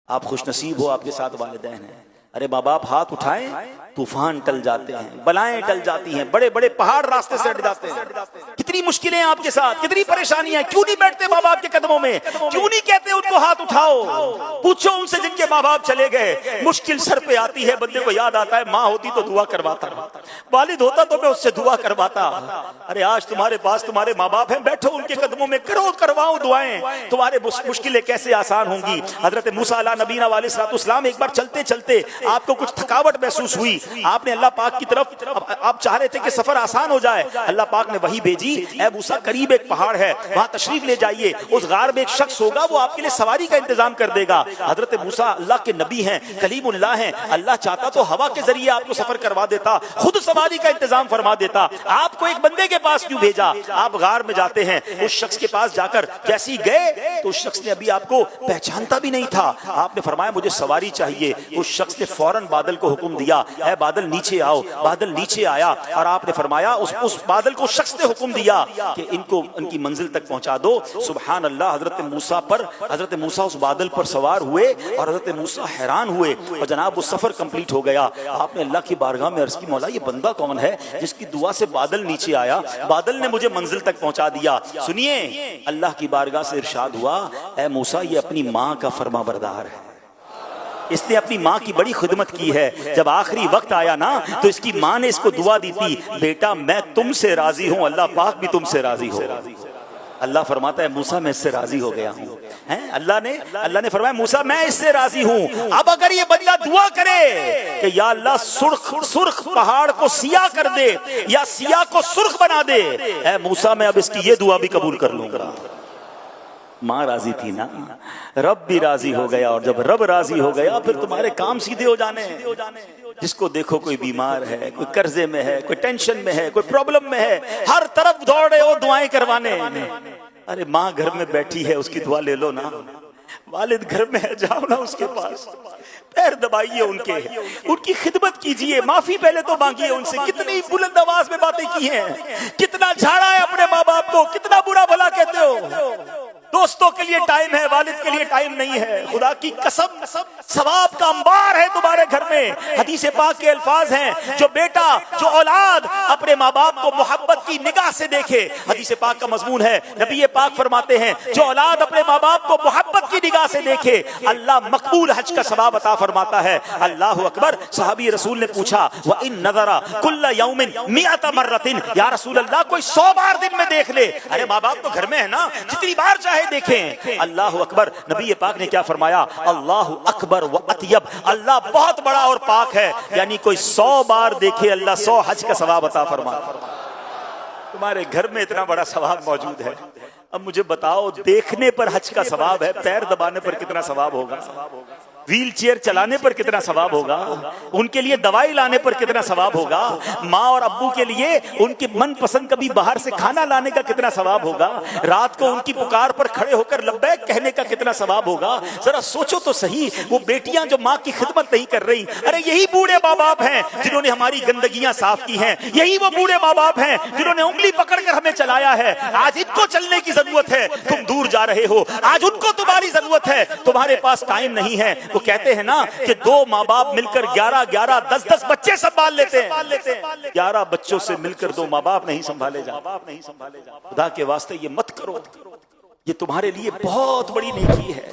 आप खुशनसीब हो, आपके साथ वालिदैन हैं। अरे माँ बाप हाथ उठाएं, तूफान टल जाते हैं, बलाएं टल जाती हैं, बड़े बड़े पहाड़ रास्ते से हट जाते हैं। कितनी मुश्किलें आपके साथ, कितनी परेशानियां। क्यों नहीं बैठते माँ बाप के कदमों में? क्यों नहीं कहते उनको हाथ उठाओ? पूछो उनसे जिनके माँ बाप चले गए। मुश्किल सर पे आती है, बंदे को याद आता है माँ होती तो दुआ करवाता, वालिद होता तो मैं उससे दुआ करवाता। अरे आज तुम्हारे पास तुम्हारे माँ बाप हैं, बैठो उनके कदमों में, करो करवाओ दुआएं, तुम्हारे मुश्किलें कैसे आसान होंगी। हजरत मूसा अला नबीना अलैहिस्सलाम एक बार चलते चलते आपको कुछ थकावट महसूस हुई, आपने अल्लाह पाक की तरफ आप चाह रहे थे कि सफर आसान हो जाए। अल्लाह पाक ने वही भेजी, ए मूसा करीब एक पहाड़ है, वहां तशरीफ ले जाइए, उस गार में एक शख्स होगा, वो आपके लिए सवारी का इंतजाम कर देगा। हजरत मूसा अल्लाह के नबी हैं, कलीमुल्लाह हैं, अल्लाह चाहता तो हवा के जरिए आपको सफर करवा देता, खुद सवारी का इंतजाम फरमा देता। आपको एक बंदे के पास क्यों भेजा? आप गार में जाते हैं, उस शख्स के पास जाकर जैसे ही गए तो उस शख्स ने अभी आपको पहचानता भी नहीं था। आपने फरमाया मुझे सवारी चाहिए। उस शख्स ने फौरन बादल को हुक्म दिया, है बादल नीचे आओ। बादल नीचे आया और आपने फरमाया उस बादल को शख्स ने हुक्म दिया कि इनको इनकी मंजिल तक पहुंचा दो। सुभान अल्लाह। हजरत मूसा उस बादल पर सवार हुए और हजरत मूसा हैरान हुए और जनाब वो सफर कंप्लीट हो गया। आपने अल्लाह की बारगाह में अर्ज की, मौला ये बंदा कौन है जिसकी दुआ से बादल नीचे आया, बादल ने मुझे मंजिल तक पहुंचा दिया। सुनिए, अल्लाह की बारगाह से इरशाद हुआ, ए मूसा ये अपनी माँ का फरमाबरदार है, इसने अपनी माँ की बड़ी खिदमत की है। जब आखिरी वक्त आया ना तो इसकी माँ ने इसको दुआ दी थी, बेटा मैं तुमसे राजी हूँ, अल्लाह पाक भी तुमसे राजी हो। अल्लाह फरमाता है मूसा मैं इससे राजी हो गया हूँ। अल्लाह ने फरमाया मूसा मैं इससे राजी हूँ। अब अगर ये बंदा दुआ करे कि या अल्लाह सुर्ख पहाड़ को सिया कर दे या सिया को सुर्ख बना दे, ऐ मूसा मैं अब इसकी ये दुआ भी कबूल कर लूंगा। माँ राजी थी ना, रब भी राजी हो गया, और जब रब राजी हो गया फिर तुम्हारे काम सीधे हो जाने हैं। जिसको देखो कोई बीमार है, कोई कर्जे में है, कोई टेंशन में है, कोई प्रॉब्लम में है, हर तरफ दौड़ रहे हो दुआएं करवाने। अरे माँ घर में बैठी है, उसकी दुआ ले लो ना। वालिद घर में है, जाओ ना उसके पास, पैर दबाइए उनकी खिदमत कीजिए, माफी पहले तो मांगिए उनसे। कितनी बुलंद आवाज में बातें की हैं, कितना झाड़ा है अपने माँ बाप को, कितना बुरा भला कहते हो। दोस्तों के लिए टाइम है, वालिद के लिए टाइम नहीं है। खुदा की कसम सवाब का अंबार है तुम्हारे घर में। हदीस पाक के अल्फाज हैं, जो बेटा जो औलाद अपने माँ बाप को मोहब्बत की निगाह से देखे, हदीस पाक का मजमून है, नबी पाक फरमाते हैं जो औलाद अपने माँ बाप को मोहब्बत की निगाह से देखे अल्लाह मकबूल हज का सवाब अता फरमाता है। अल्लाह अकबर। सहाबी रसूल ने पूछा व इन नज़रा कुल्ल यौमिन मिअत मर्रतिन, या रसूल अल्लाह कोई 100 बार दिन में देख ले। अरे माँ बाप तो घर में है ना, जितनी बार चाहे देखें। अल्लाह अकबर। नबी पाक ने क्या फरमाया, अल्लाह अकबर व अतयब, अल्लाह बहुत बड़ा और पाक है, यानी कोई 100 बार देखे अल्लाह 100 हज का सवाब अता फरमाता। तुम्हारे घर में इतना बड़ा सवाब मौजूद है, अब मुझे बताओ देखने पर हज का सवाब है, पैर दबाने पर कितना सवाब होगा, व्हील चेयर चलाने पर कितना सवाब होगा, उनके लिए दवाई लाने पर कितना सवाब होगा, माँ और अब्बू के लिए उनके मनपसंद कभी बाहर से खाना लाने का कितना सवाब होगा, रात को उनकी पुकार पर खड़े होकर लब्बैक कहने का कितना सवाब होगा। जरा सोचो तो सही, वो बेटियां जो माँ की खिदमत नहीं कर रही, अरे यही बूढ़े माँ बाप हैं जिन्होंने हमारी गंदगियां साफ की हैं, यही वो बूढ़े माँ बाप हैं जिन्होंने उंगली पकड़कर हमें चलाया है। आज इनको चलने की जरूरत है, तुम दूर जा रहे हो, आज उनको तुम्हारी जरूरत है, तुम्हारे पास टाइम नहीं है। वो कहते हैं ना कि 2 माँ बाप मिलकर 11 10 बच्चे संभाल लेते हैं, 11 बच्चों से मिलकर 2 माँ बाप नहीं संभाले जाते। खुदा के वास्ते ये मत करो, ये तुम्हारे लिए बहुत बड़ी नेकी है।